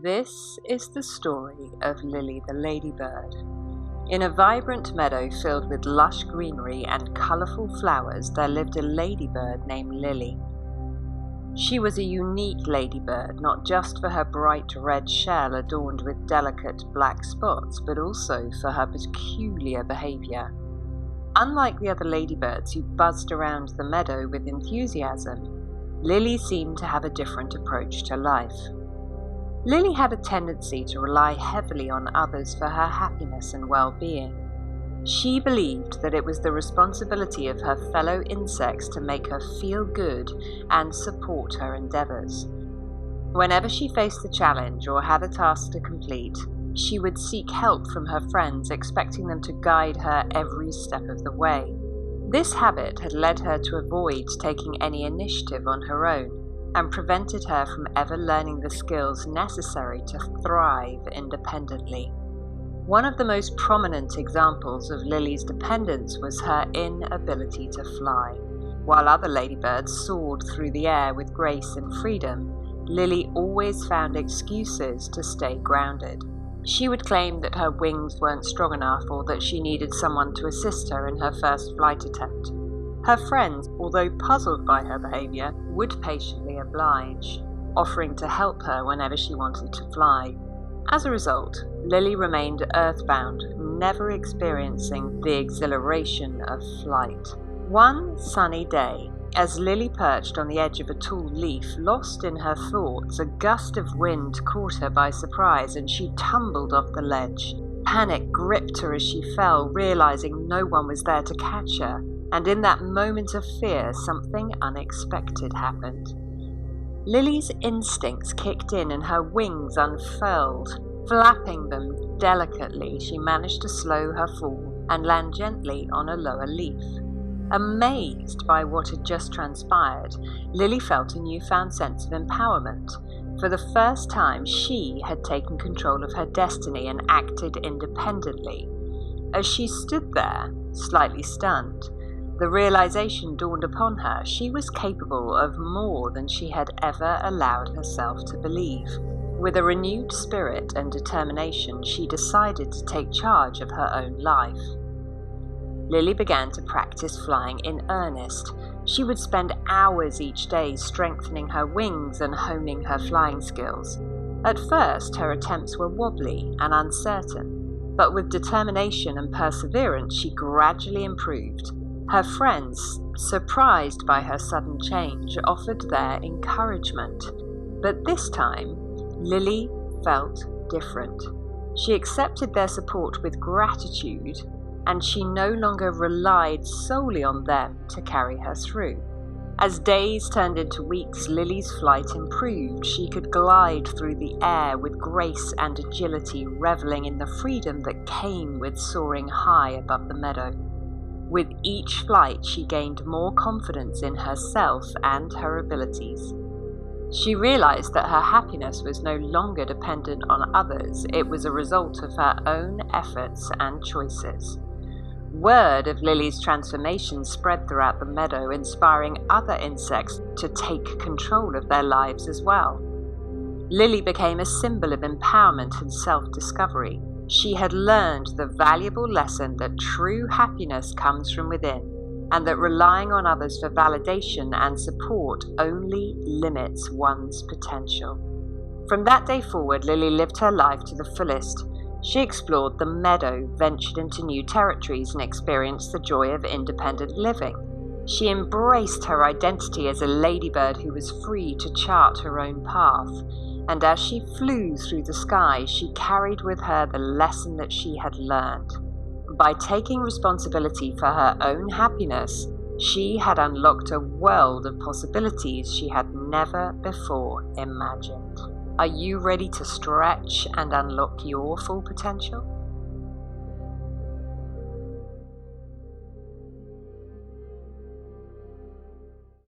This is the story of Lily the Ladybird. In a vibrant meadow filled with lush greenery and colourful flowers, there lived a ladybird named Lily. She was a unique ladybird, not just for her bright red shell adorned with delicate black spots, but also for her peculiar behaviour. Unlike the other ladybirds who buzzed around the meadow with enthusiasm, Lily seemed to have a different approach to life. Lily had a tendency to rely heavily on others for her happiness and well-being. She believed that it was the responsibility of her fellow insects to make her feel good and support her endeavours. Whenever she faced a challenge or had a task to complete, she would seek help from her friends, expecting them to guide her every step of the way. This habit had led her to avoid taking any initiative on her own, and prevented her from ever learning the skills necessary to thrive independently. One of the most prominent examples of Lily's dependence was her inability to fly. While other ladybirds soared through the air with grace and freedom, Lily always found excuses to stay grounded. She would claim that her wings weren't strong enough or that she needed someone to assist her in her first flight attempt. Her friends, although puzzled by her behaviour, would patiently oblige, offering to help her whenever she wanted to fly. As a result, Lily remained earthbound, never experiencing the exhilaration of flight. One sunny day, as Lily perched on the edge of a tall leaf, lost in her thoughts, a gust of wind caught her by surprise and she tumbled off the ledge. Panic gripped her as she fell, realizing no one was there to catch her. And in that moment of fear, something unexpected happened. Lily's instincts kicked in and her wings unfurled. Flapping them delicately, she managed to slow her fall and land gently on a lower leaf. Amazed by what had just transpired, Lily felt a newfound sense of empowerment. For the first time, she had taken control of her destiny and acted independently. As she stood there, slightly stunned, the realization dawned upon her she was capable of more than she had ever allowed herself to believe. With a renewed spirit and determination, she decided to take charge of her own life. Lily began to practice flying in earnest. She would spend hours each day strengthening her wings and honing her flying skills. At first, her attempts were wobbly and uncertain, but with determination and perseverance, she gradually improved. Her friends, surprised by her sudden change, offered their encouragement. But this time, Lily felt different. She accepted their support with gratitude, and she no longer relied solely on them to carry her through. As days turned into weeks, Lily's flight improved. She could glide through the air with grace and agility, reveling in the freedom that came with soaring high above the meadow. With each flight, she gained more confidence in herself and her abilities. She realized that her happiness was no longer dependent on others. It was a result of her own efforts and choices. Word of Lily's transformation spread throughout the meadow, inspiring other insects to take control of their lives as well. Lily became a symbol of empowerment and self-discovery. She had learned the valuable lesson that true happiness comes from within, and that relying on others for validation and support only limits one's potential. From that day forward, Lily lived her life to the fullest. She explored the meadow, ventured into new territories, and experienced the joy of independent living. She embraced her identity as a ladybird who was free to chart her own path. And as she flew through the sky, she carried with her the lesson that she had learned. By taking responsibility for her own happiness, she had unlocked a world of possibilities she had never before imagined. Are you ready to stretch and unlock your full potential?